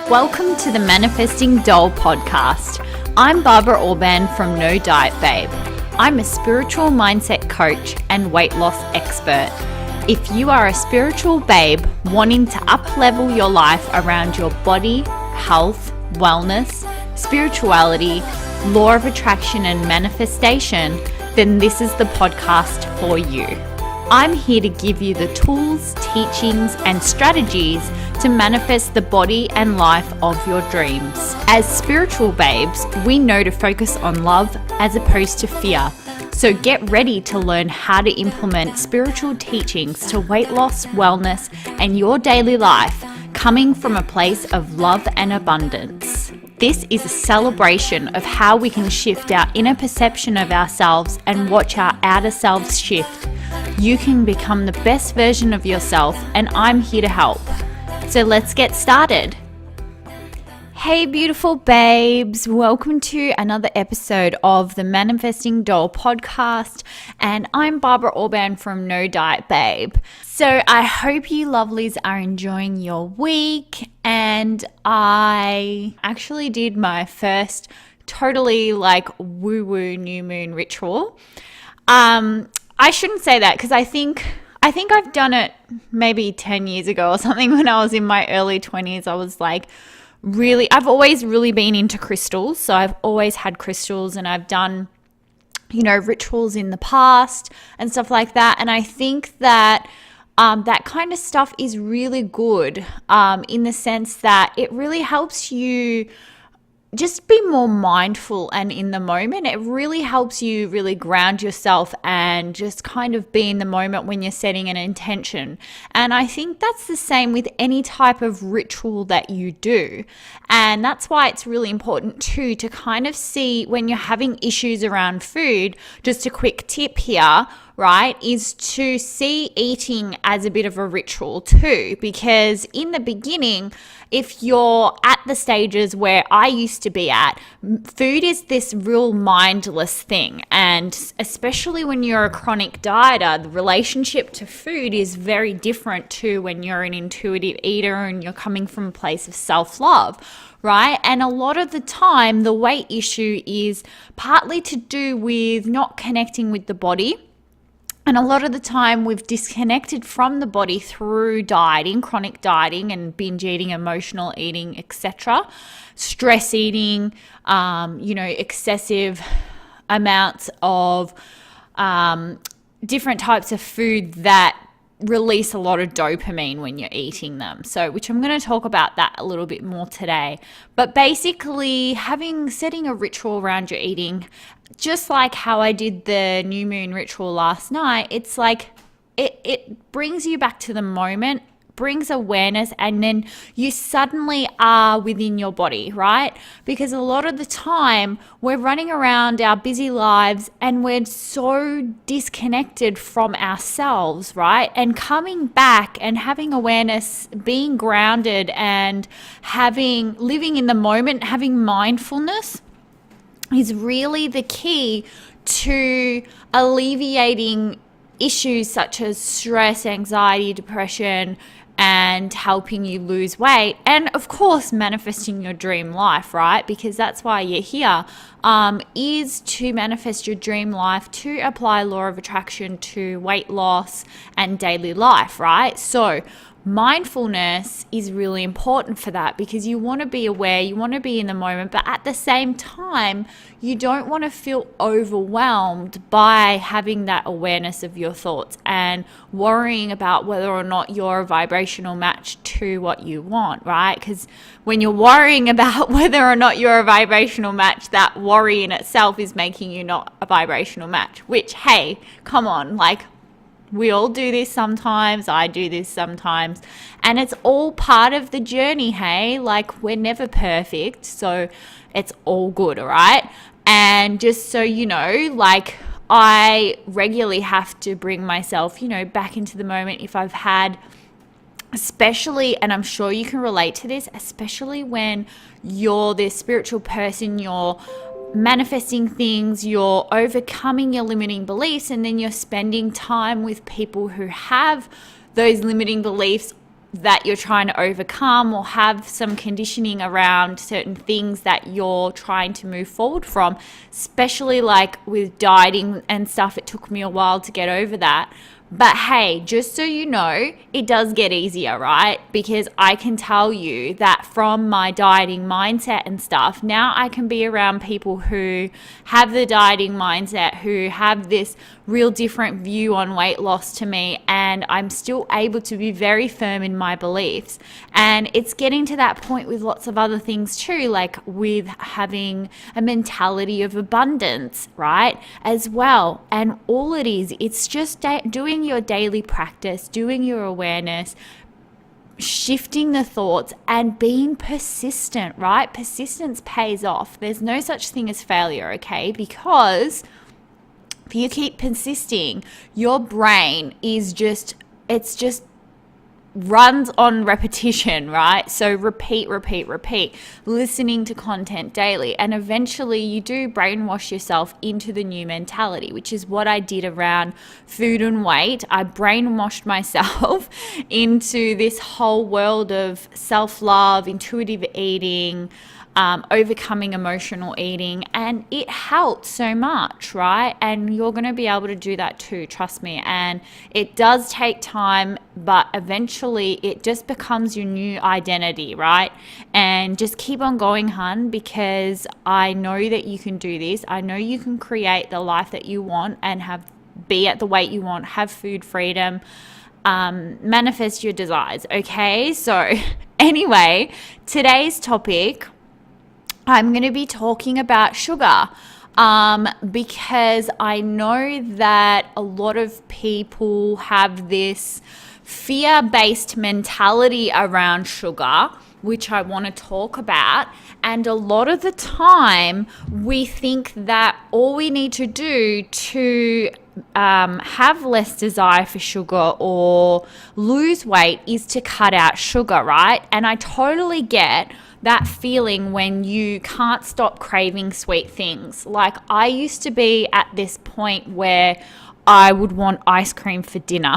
Welcome to the Manifesting Doll podcast. I'm Barbara Orban from No Diet Babe. I'm a spiritual mindset coach and weight loss expert. If you are a spiritual babe wanting to up-level your life around your body, health, wellness, spirituality, law of attraction and manifestation, then this is the podcast for you. I'm here to give you the tools, teachings, and strategies to manifest the body and life of your dreams. As spiritual babes, we know to focus on love as opposed to fear. So get ready to learn how to implement spiritual teachings to weight loss, wellness, and your daily life, coming from a place of love and abundance. This is a celebration of how we can shift our inner perception of ourselves and watch our outer selves shift. You can become the best version of yourself, and I'm here to help. So let's get started. Hey beautiful babes, welcome to another episode of the Manifesting Doll podcast, and I'm Barbara Orban from No Diet Babe. So I hope you lovelies are enjoying your week, and I actually did my first totally woo-woo new moon ritual. I shouldn't say that because I think I've done it maybe 10 years ago or something when I was in my early 20s. I was I've always really been into crystals. So I've always had crystals and I've done, rituals in the past and stuff like that. And I think that that kind of stuff is really good in the sense that it really helps you just be more mindful and in the moment. It really helps you really ground yourself and just kind of be in the moment when you're setting an intention. And I think that's the same with any type of ritual that you do. And that's why it's really important too to kind of see when you're having issues around food. Just a quick tip here, right, is to see eating as a bit of a ritual too, because in the beginning, if you're at the stages where I used to be at, food is this real mindless thing. And especially when you're a chronic dieter, the relationship to food is very different to when you're an intuitive eater and you're coming from a place of self-love, right? And a lot of the time, the weight issue is partly to do with not connecting with the body. And a lot of the time we've disconnected from the body through dieting, chronic dieting and binge eating, emotional eating, etc. Stress eating, excessive amounts of different types of food that release a lot of dopamine when you're eating them. So, which I'm going to talk about that a little bit more today. But basically, setting a ritual around your eating, just like how I did the new moon ritual last night, it's like it brings you back to the moment, brings awareness, and then you suddenly are within your body, right? Because a lot of the time we're running around our busy lives and we're so disconnected from ourselves, right? And coming back and having awareness, being grounded and living in the moment, having mindfulness is really the key to alleviating issues such as stress, anxiety, depression, and helping you lose weight, and of course manifesting your dream life, right? Because that's why you're here, is to manifest your dream life, to apply law of attraction to weight loss and daily life, right? So mindfulness is really important for that, because you want to be aware, you want to be in the moment, but at the same time, you don't want to feel overwhelmed by having that awareness of your thoughts and worrying about whether or not you're a vibrational match to what you want, right? Because when you're worrying about whether or not you're a vibrational match, that worry in itself is making you not a vibrational match, which, hey, come on, we all do this sometimes. I do this sometimes. And it's all part of the journey, hey? We're never perfect, so it's all good, all right? And just so you know, I regularly have to bring myself, back into the moment if I've had, especially, and I'm sure you can relate to this, especially when you're this spiritual person, you're manifesting things, you're overcoming your limiting beliefs, and then you're spending time with people who have those limiting beliefs that you're trying to overcome, or have some conditioning around certain things that you're trying to move forward from, especially like with dieting and stuff. It took me a while to get over that. But hey, just so you know, it does get easier, right? Because I can tell you that from my dieting mindset and stuff, now I can be around people who have the dieting mindset, who have this real different view on weight loss to me, and I'm still able to be very firm in my beliefs. And it's getting to that point with lots of other things too, like with having a mentality of abundance, right? As well. And all it is, it's just doing your daily practice, doing your awareness, shifting the thoughts, and being persistent, right? Persistence pays off. There's no such thing as failure, okay? Because if you keep persisting, your brain is just runs on repetition, right? So repeat, listening to content daily. And eventually you do brainwash yourself into the new mentality, which is what I did around food and weight. I brainwashed myself into this whole world of self-love, intuitive eating, overcoming emotional eating, and it helped so much, right? And you're going to be able to do that too, trust me. And it does take time, but eventually it just becomes your new identity, right? And just keep on going, hun, because I know that you can do this. I know you can create the life that you want and be at the weight you want, have food freedom, manifest your desires, okay? So anyway, today's topic, I'm going to be talking about sugar, because I know that a lot of people have this fear-based mentality around sugar, which I want to talk about. And a lot of the time we think that all we need to do to have less desire for sugar or lose weight is to cut out sugar, right? And I totally get that feeling when you can't stop craving sweet things. Like I used to be at this point where I would want ice cream for dinner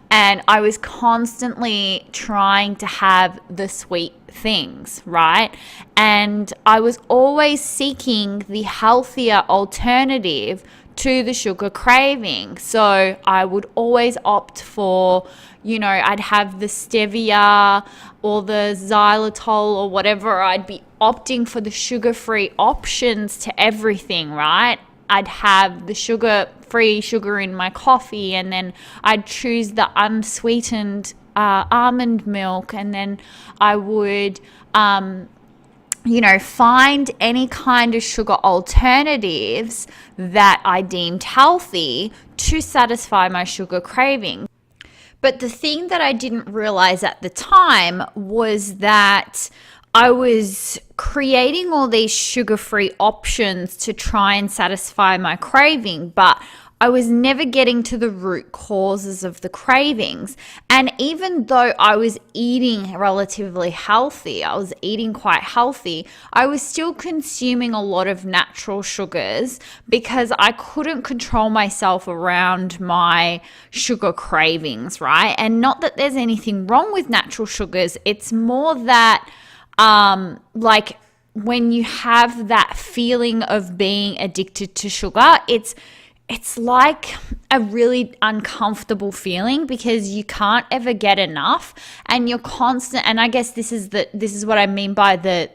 and I was constantly trying to have the sweet things, right? And I was always seeking the healthier alternative to the sugar craving. So I would always opt for, I'd have the stevia or the xylitol or whatever. I'd be opting for the sugar-free options to everything, right? I'd have the sugar-free sugar in my coffee, and then I'd choose the unsweetened almond milk, and then I would find any kind of sugar alternatives that I deemed healthy to satisfy my sugar craving. But the thing that I didn't realize at the time was that I was creating all these sugar-free options to try and satisfy my craving, but I was never getting to the root causes of the cravings. And even though I was eating relatively healthy, I was eating quite healthy, I was still consuming a lot of natural sugars because I couldn't control myself around my sugar cravings, right? And not that there's anything wrong with natural sugars. It's more that like when you have that feeling of being addicted to sugar, it's like a really uncomfortable feeling because you can't ever get enough, and you're constant. And I guess this is what I mean by the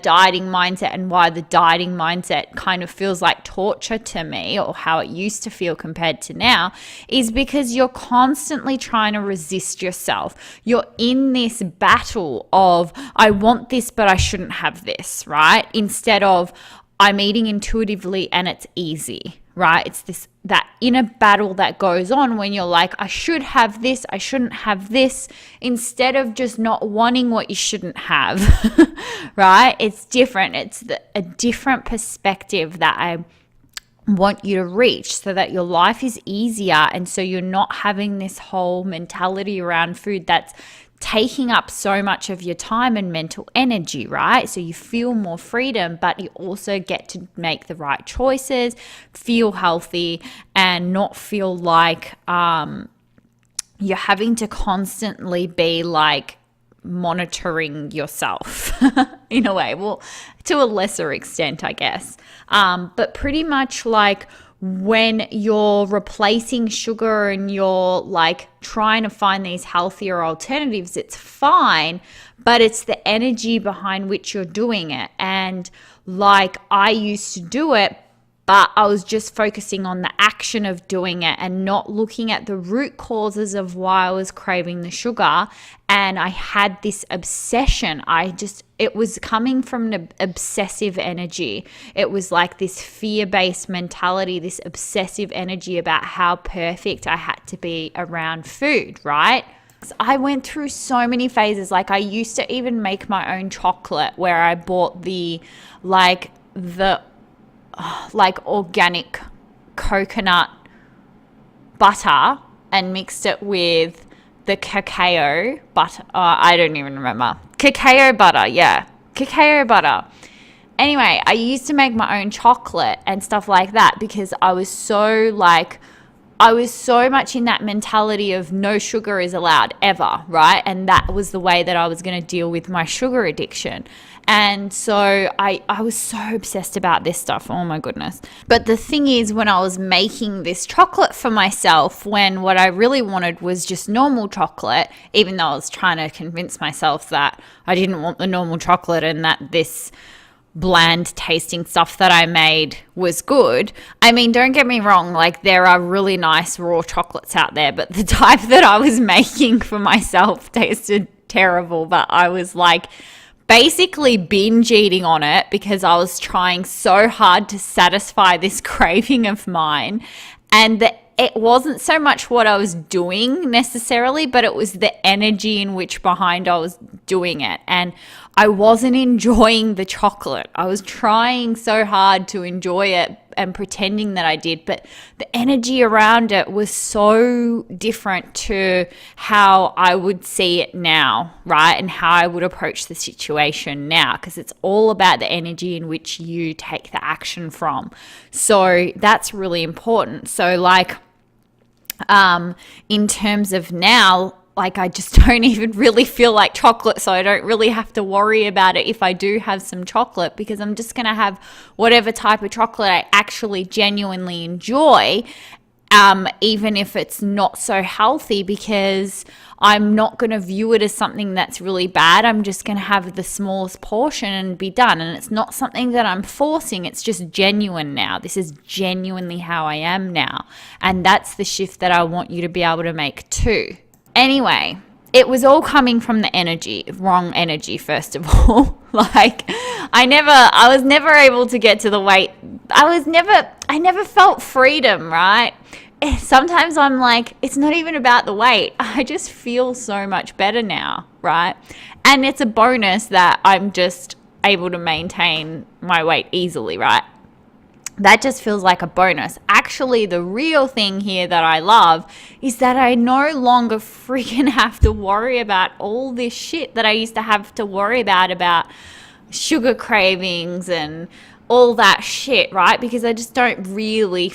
dieting mindset, and why the dieting mindset kind of feels like torture to me, or how it used to feel compared to now, is because you're constantly trying to resist yourself. You're in this battle of, I want this, but I shouldn't have this, right? Instead of, I'm eating intuitively and it's easy. Right? It's that inner battle that goes on when you're like, I should have this, I shouldn't have this, instead of just not wanting what you shouldn't have. Right? It's different. It's a different perspective that I want you to reach, so that your life is easier, and so you're not having this whole mentality around food that's taking up so much of your time and mental energy, right? So you feel more freedom, but you also get to make the right choices, feel healthy, and not feel like you're having to constantly be like monitoring yourself in a way. Well, to a lesser extent, I guess. But pretty much like when you're replacing sugar and you're like trying to find these healthier alternatives, it's fine, but it's the energy behind which you're doing it. And like I used to do it, but I was just focusing on the action of doing it and not looking at the root causes of why I was craving the sugar. And I had this obsession. It was coming from an obsessive energy. It was like this fear-based mentality, this obsessive energy about how perfect I had to be around food, right? I went through so many phases. Like I used to even make my own chocolate where I bought the organic coconut butter and mixed it with the cacao butter. I don't even remember. Cacao butter, yeah. Cacao butter. Anyway, I used to make my own chocolate and stuff like that because I was so much in that mentality of no sugar is allowed ever, right? And that was the way that I was going to deal with my sugar addiction. And so I was so obsessed about this stuff. Oh my goodness. But the thing is, when I was making this chocolate for myself, when what I really wanted was just normal chocolate, even though I was trying to convince myself that I didn't want the normal chocolate and that this bland tasting stuff that I made was good. I mean, don't get me wrong, like there are really nice raw chocolates out there, but the type that I was making for myself tasted terrible. But I was like basically binge eating on it because I was trying so hard to satisfy this craving of mine. And it wasn't so much what I was doing necessarily, but it was the energy in which behind I was doing it. And I wasn't enjoying the chocolate. I was trying so hard to enjoy it and pretending that I did, but the energy around it was so different to how I would see it now, right? And how I would approach the situation now, because it's all about the energy in which you take the action from. So that's really important. So like, in terms of now, like I just don't even really feel like chocolate, so I don't really have to worry about it if I do have some chocolate, because I'm just going to have whatever type of chocolate I actually genuinely enjoy, even if it's not so healthy, because I'm not going to view it as something that's really bad. I'm just going to have the smallest portion and be done. And it's not something that I'm forcing. It's just genuine now. This is genuinely how I am now. And that's the shift that I want you to be able to make too. Anyway, it was all coming from the energy, wrong energy, first of all. Like I was never able to get to the weight. I never felt freedom, right? Sometimes I'm like, it's not even about the weight. I just feel so much better now, right? And it's a bonus that I'm just able to maintain my weight easily, right? That just feels like a bonus. Actually, the real thing here that I love is that I no longer freaking have to worry about all this shit that I used to have to worry about sugar cravings and all that shit, right? Because I just don't really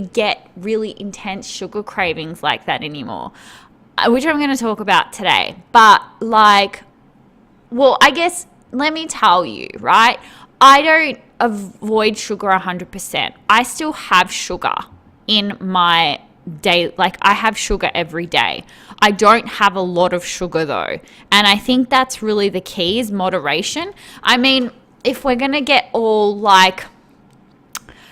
get really intense sugar cravings like that anymore, which I'm going to talk about today. But like, well, I guess let me tell you, right? I don't avoid sugar 100%. I still have sugar in my day. Like I have sugar every day. I don't have a lot of sugar though. And I think that's really the key, is moderation. I mean, if we're going to get all like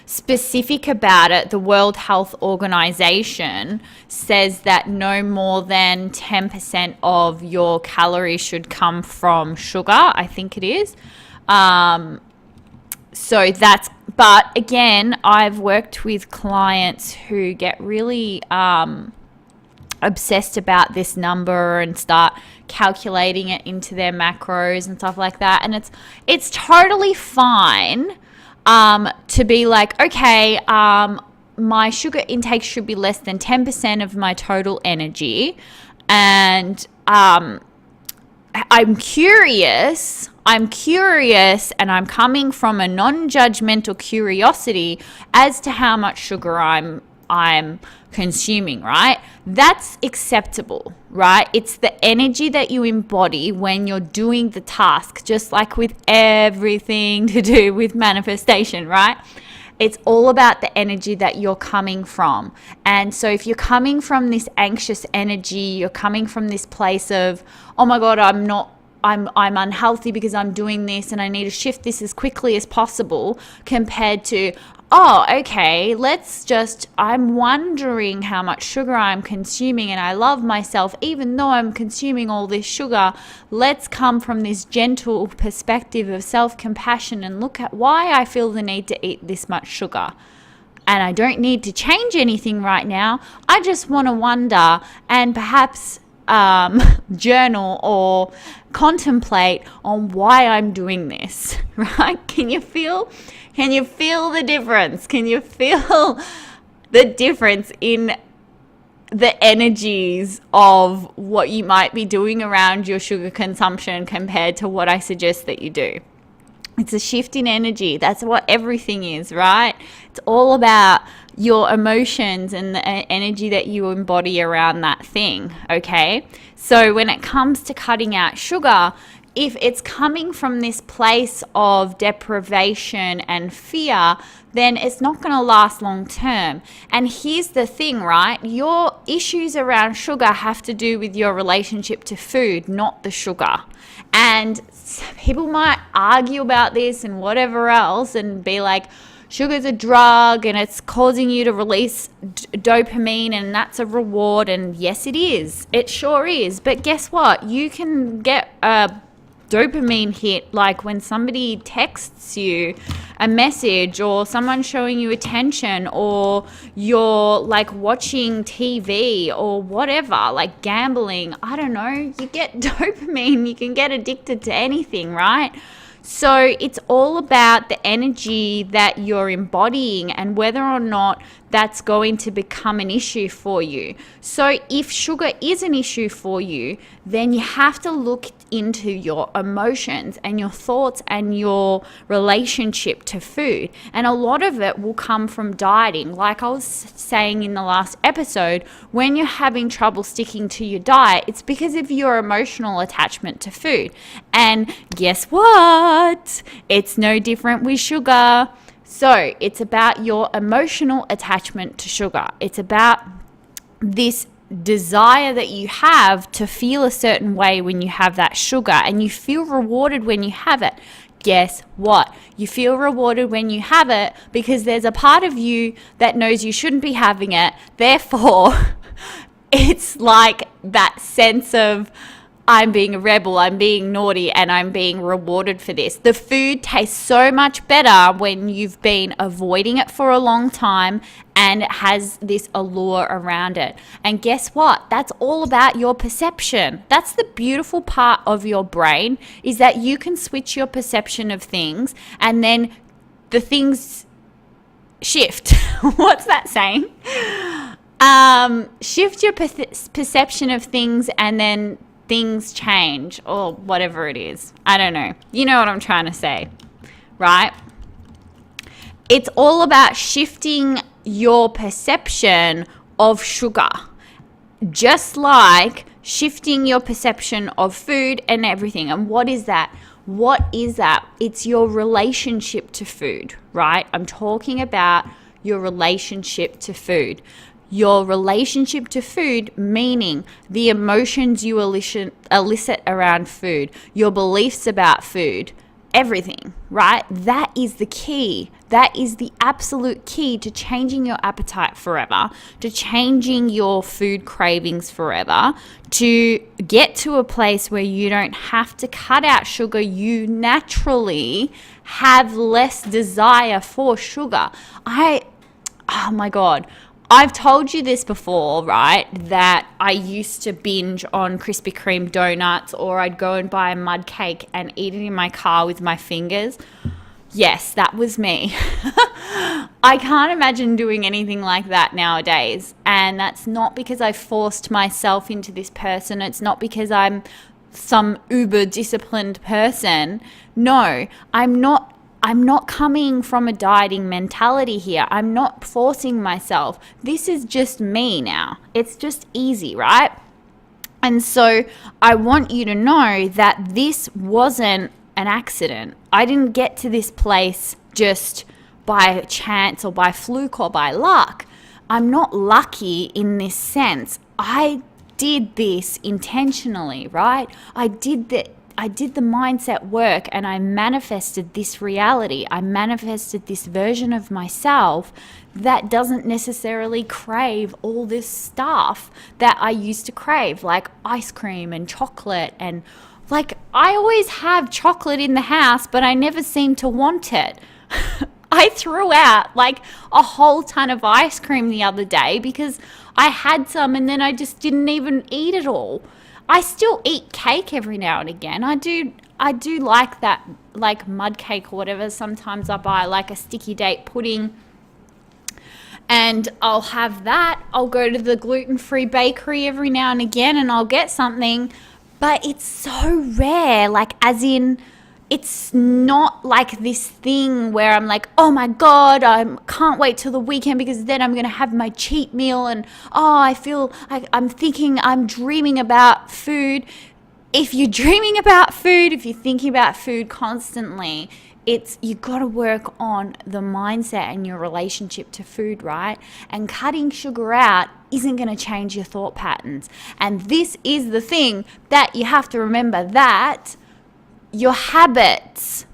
specific about it, the World Health Organization says that no more than 10% of your calories should come from sugar, I think it is. But again, I've worked with clients who get really obsessed about this number and start calculating it into their macros and stuff like that. And it's totally fine to be like, okay, my sugar intake should be less than 10% of my total energy. And I'm curious, and I'm coming from a non-judgmental curiosity as to how much sugar I'm I'm consuming, right? That's acceptable, right? It's the energy that you embody when you're doing the task, just like with everything to do with manifestation, right? It's all about the energy that you're coming from. And so if you're coming from this anxious energy, you're coming from this place of, oh my God, I'm unhealthy because I'm doing this and I need to shift this as quickly as possible, compared to, oh, okay, I'm wondering how much sugar I'm consuming and I love myself even though I'm consuming all this sugar. Let's come from this gentle perspective of self-compassion and look at why I feel the need to eat this much sugar. And I don't need to change anything right now. I just want to wonder and perhaps journal or contemplate on why I'm doing this, right? Can you feel the difference? Can you feel the difference in the energies of what you might be doing around your sugar consumption compared to what I suggest that you do? It's a shift in energy. That's what everything is, right? It's all about your emotions and the energy that you embody around that thing, okay? So when it comes to cutting out sugar, if it's coming from this place of deprivation and fear, then it's not going to last long term. And here's the thing, right? Your issues around sugar have to do with your relationship to food, not the sugar. And people might argue about this and whatever else and be like, sugar's a drug and it's causing you to release dopamine and that's a reward. And yes, it is. It sure is. But guess what? You can get a dopamine hit like when somebody texts you a message, or someone showing you attention, or you're like watching TV or whatever, like gambling. I don't know. You get dopamine. You can get addicted to anything, right? So it's all about the energy that you're embodying and whether or not that's going to become an issue for you. So if sugar is an issue for you, then you have to look into your emotions and your thoughts and your relationship to food. And a lot of it will come from dieting. Like I was saying in the last episode, when you're having trouble sticking to your diet, it's because of your emotional attachment to food. And guess what? It's no different with sugar. So it's about your emotional attachment to sugar. It's about this desire that you have to feel a certain way when you have that sugar, and you feel rewarded when you have it. Guess what? You feel rewarded when you have it because there's a part of you that knows you shouldn't be having it. Therefore, it's like that sense of, I'm being a rebel, I'm being naughty, and I'm being rewarded for this. The food tastes so much better when you've been avoiding it for a long time and it has this allure around it. And guess what? That's all about your perception. That's the beautiful part of your brain, is that you can switch your perception of things and then the things shift. What's that saying? Shift your perception of things and then things change, or whatever it is. I don't know. You know what I'm trying to say, right? It's all about shifting your perception of sugar, just like shifting your perception of food and everything. And what is that? What is that? It's your relationship to food, right? I'm talking about your relationship to food. Your relationship to food, meaning the emotions you elicit around food, your beliefs about food, everything, right? That is the key. That is the absolute key to changing your appetite forever, to changing your food cravings forever, to get to a place where you don't have to cut out sugar. You naturally have less desire for sugar. Oh my God. I've told you this before, right? That I used to binge on Krispy Kreme donuts, or I'd go and buy a mud cake and eat it in my car with my fingers. Yes, that was me. I can't imagine doing anything like that nowadays. And that's not because I forced myself into this person. It's not because I'm some uber disciplined person. No, I'm not. I'm not coming from a dieting mentality here. I'm not forcing myself. This is just me now. It's just easy, right? And so I want you to know that this wasn't an accident. I didn't get to this place just by chance or by fluke or by luck. I'm not lucky in this sense. I did this intentionally, right? I did the mindset work and I manifested this reality. I manifested this version of myself that doesn't necessarily crave all this stuff that I used to crave, like ice cream and chocolate. And like, I always have chocolate in the house, but I never seem to want it. I threw out like a whole ton of ice cream the other day because I had some and then I just didn't even eat it all. I still eat cake every now and again. I do like that, like mud cake or whatever. Sometimes I buy like a sticky date pudding and I'll have that. I'll go to the gluten-free bakery every now and again and I'll get something, but it's so rare, like as in, it's not like this thing where I'm like, oh my God, I can't wait till the weekend because then I'm going to have my cheat meal and I feel like I'm dreaming about food. If you're dreaming about food, if you're thinking about food constantly, you got to work on the mindset and your relationship to food, right? And cutting sugar out isn't going to change your thought patterns. And this is the thing that you have to remember, that your habits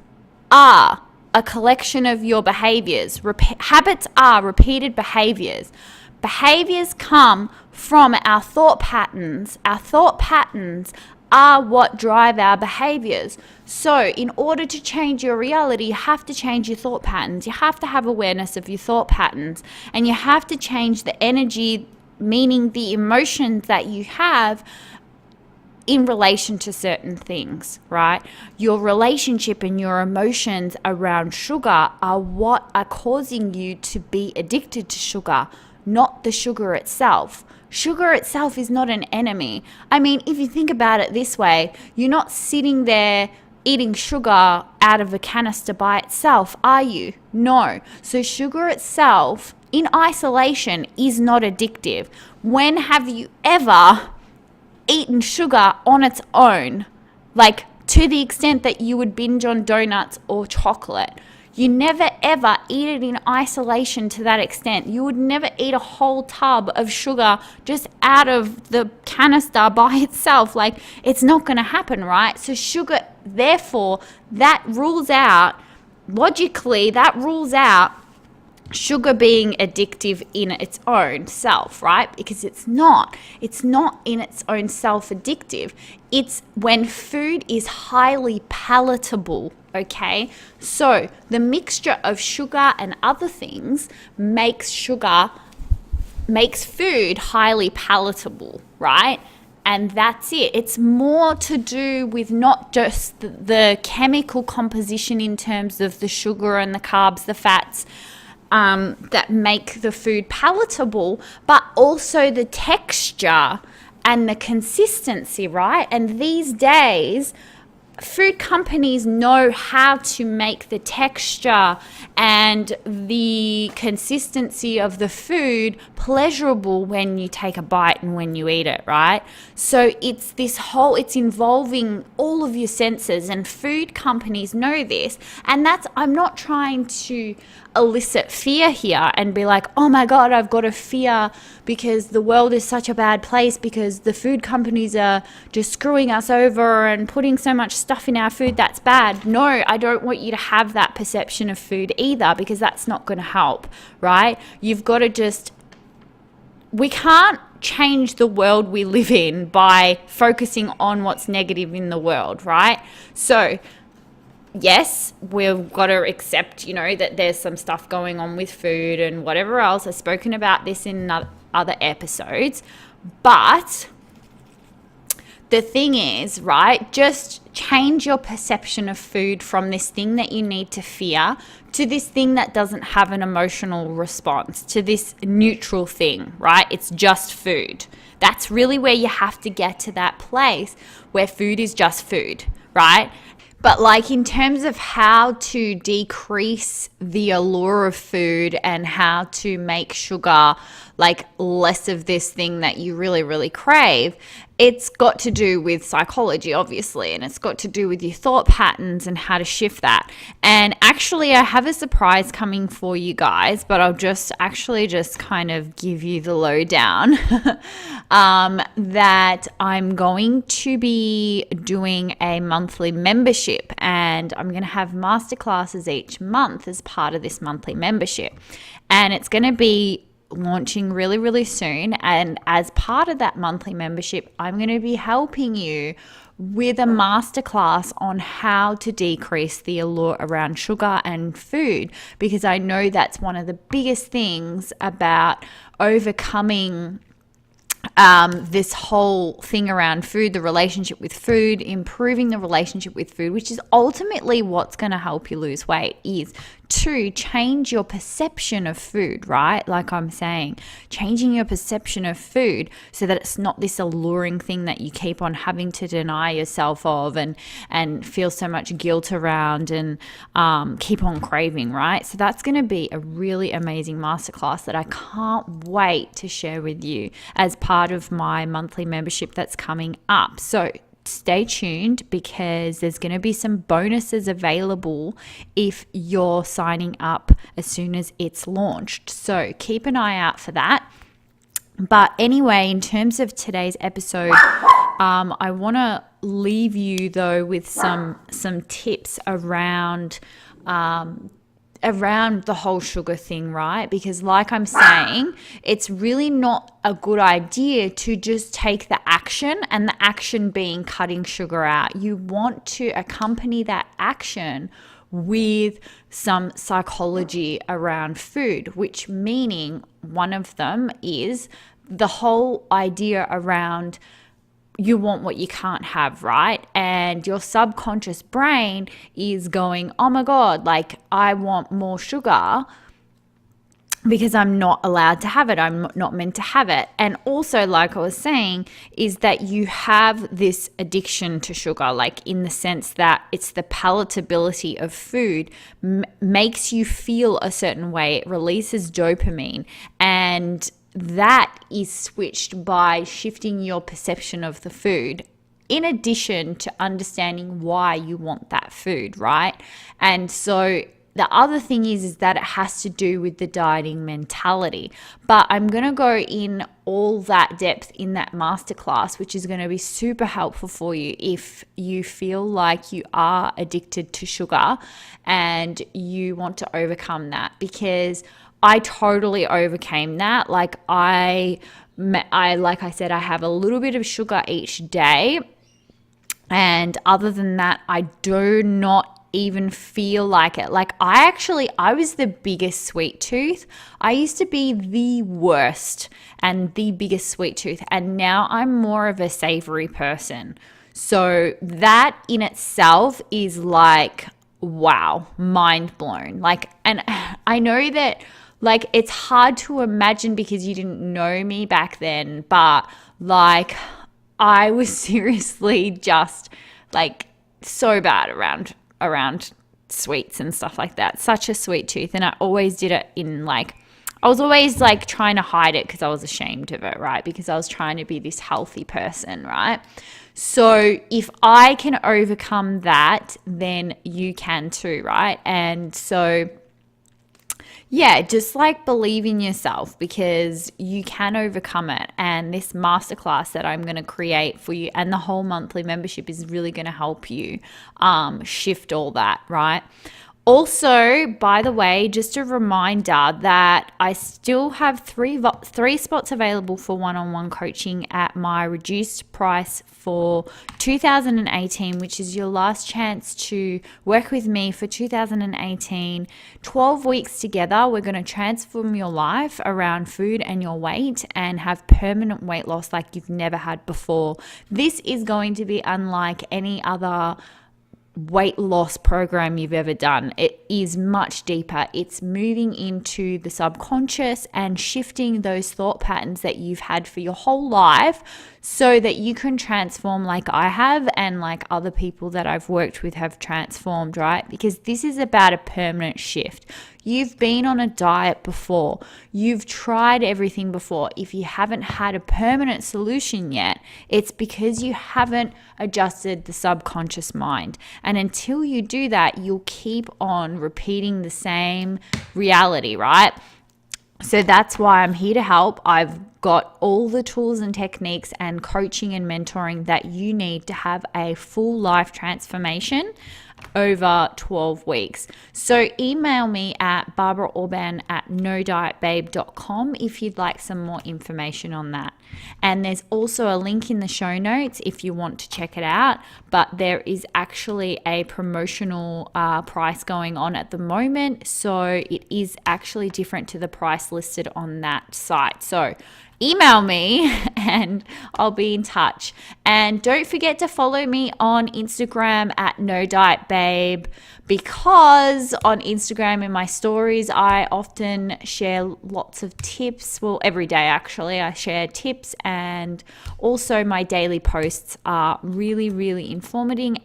are a collection of your behaviors. Habits are repeated behaviors. Behaviors come from our thought patterns. Our thought patterns are what drive our behaviors. So in order to change your reality, you have to change your thought patterns. You have to have awareness of your thought patterns. And you have to change the energy, meaning the emotions that you have in relation to certain things, right? Your relationship and your emotions around sugar are what are causing you to be addicted to sugar, not the sugar itself. Sugar itself is not an enemy. I mean, if you think about it this way, you're not sitting there eating sugar out of a canister by itself, are you? No. So sugar itself in isolation is not addictive. When have you ever eaten sugar on its own, like to the extent that you would binge on donuts or chocolate? You never ever eat it in isolation to that extent. You would never eat a whole tub of sugar just out of the canister by itself. Like, it's not going to happen, right? So sugar, therefore, logically, that rules out sugar being addictive in its own self, right? Because it's not in its own self addictive. It's when food is highly palatable, okay? So the mixture of sugar and other things makes food highly palatable, right? And that's it. It's more to do with not just the chemical composition in terms of the sugar and the carbs, the fats, that make the food palatable, but also the texture and the consistency, right? And these days, food companies know how to make the texture and the consistency of the food pleasurable when you take a bite and when you eat it, right? So it's involving all of your senses, and food companies know this. And I'm not trying to elicit fear here and be like, oh my God, I've got a fear because the world is such a bad place because the food companies are just screwing us over and putting so much stuff in our food that's bad. No, I don't want you to have that perception of food either, because that's not going to help, right? You've got to we can't change the world we live in by focusing on what's negative in the world, right? So yes, we've got to accept, that there's some stuff going on with food and whatever else. I've spoken about this in other episodes. But the thing is, right, just change your perception of food from this thing that you need to fear to this thing that doesn't have an emotional response, to this neutral thing, right? It's just food. That's really where you have to get to that place where food is just food, right? But like in terms of how to decrease the allure of food and how to make sugar like less of this thing that you really, really crave, it's got to do with psychology, obviously, and it's got to do with your thought patterns and how to shift that. And actually, I have a surprise coming for you guys, but I'll just kind of give you the lowdown that I'm going to be doing a monthly membership, and I'm going to have masterclasses each month as part of this monthly membership. And it's going to be launching really, really soon. And as part of that monthly membership, I'm going to be helping you with a masterclass on how to decrease the allure around sugar and food, because I know that's one of the biggest things about overcoming this whole thing around food, the relationship with food, improving the relationship with food, which is ultimately what's going to help you lose weight, is to change your perception of food, right? Like I'm saying, changing your perception of food so that it's not this alluring thing that you keep on having to deny yourself of and feel so much guilt around and keep on craving, right? So that's going to be a really amazing masterclass that I can't wait to share with you as part of my monthly membership that's coming up. So stay tuned, because there's going to be some bonuses available if you're signing up as soon as it's launched. So keep an eye out for that. But anyway, in terms of today's episode, I want to leave you though with some tips around the whole sugar thing, right? Because like I'm saying, it's really not a good idea to just take the action, and the action being cutting sugar out. You want to accompany that action with some psychology around food, which meaning one of them is the whole idea around you want what you can't have, right? And your subconscious brain is going, oh my God, like I want more sugar because I'm not allowed to have it. I'm not meant to have it. And also, like I was saying, is that you have this addiction to sugar, like in the sense that it's the palatability of food makes you feel a certain way. It releases dopamine, and that is switched by shifting your perception of the food, in addition to understanding why you want that food, right? And so the other thing is that it has to do with the dieting mentality. But I'm going to go in all that depth in that masterclass, which is going to be super helpful for you if you feel like you are addicted to sugar and you want to overcome that, because I totally overcame that. Like I have a little bit of sugar each day. And other than that, I do not even feel like it. Like I was the biggest sweet tooth. I used to be the worst and the biggest sweet tooth. And now I'm more of a savory person. So that in itself is like, wow, mind blown. Like, and I know that like it's hard to imagine because you didn't know me back then, but like I was seriously just like so bad around sweets and stuff like that. Such a sweet tooth. And I always did it in like, I was always like trying to hide it because I was ashamed of it, right? Because I was trying to be this healthy person, right? So if I can overcome that, then you can too, right? And so yeah, just like believe in yourself, because you can overcome it. And this masterclass that I'm going to create for you and the whole monthly membership is really going to help you shift all that, right? Also, by the way, just a reminder that I still have three spots available for one-on-one coaching at my reduced price for 2018, which is your last chance to work with me for 2018. 12 weeks together, we're going to transform your life around food and your weight and have permanent weight loss like you've never had before. This is going to be unlike any other weight loss program you've ever done. It is much deeper. It's moving into the subconscious and shifting those thought patterns that you've had for your whole life so that you can transform like I have and like other people that I've worked with have transformed, right? Because this is about a permanent shift. You've been on a diet before. You've tried everything before. If you haven't had a permanent solution yet, it's because you haven't adjusted the subconscious mind. And until you do that, you'll keep on repeating the same reality, right? So that's why I'm here to help. I've got all the tools and techniques and coaching and mentoring that you need to have a full life transformation over 12 weeks. So email me at barbaraorban@nodietbabe.com if you'd like some more information on that. And there's also a link in the show notes if you want to check it out. But there is actually a promotional price going on at the moment. So it is actually different to the price listed on that site. So email me and I'll be in touch. And don't forget to follow me on Instagram at NoDietBabe, because on Instagram in my stories I often share lots of tips. Well, every day actually I share tips, and also my daily posts are really, really informative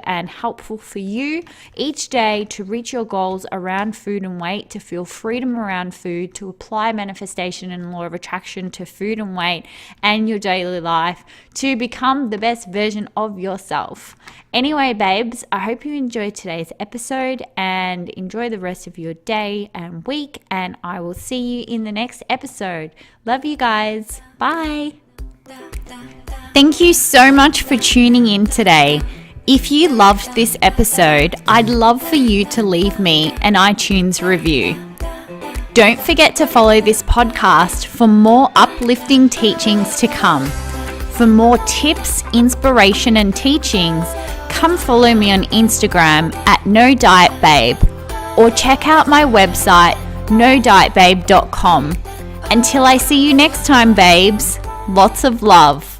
and helpful for you each day to reach your goals around food and weight, to feel freedom around food, to apply manifestation and law of attraction to food and weight and your daily life, to become the best version of yourself. Anyway, babes, I hope you enjoyed today's episode and enjoy the rest of your day and week, and I will see you in the next episode. Love you guys. Bye. Thank you so much for tuning in today. If you loved this episode, I'd love for you to leave me an iTunes review. Don't forget to follow this podcast for more uplifting teachings to come. For more tips, inspiration, and teachings, come follow me on Instagram at NoDietBabe, or check out my website, nodietbabe.com. Until I see you next time, babes, lots of love.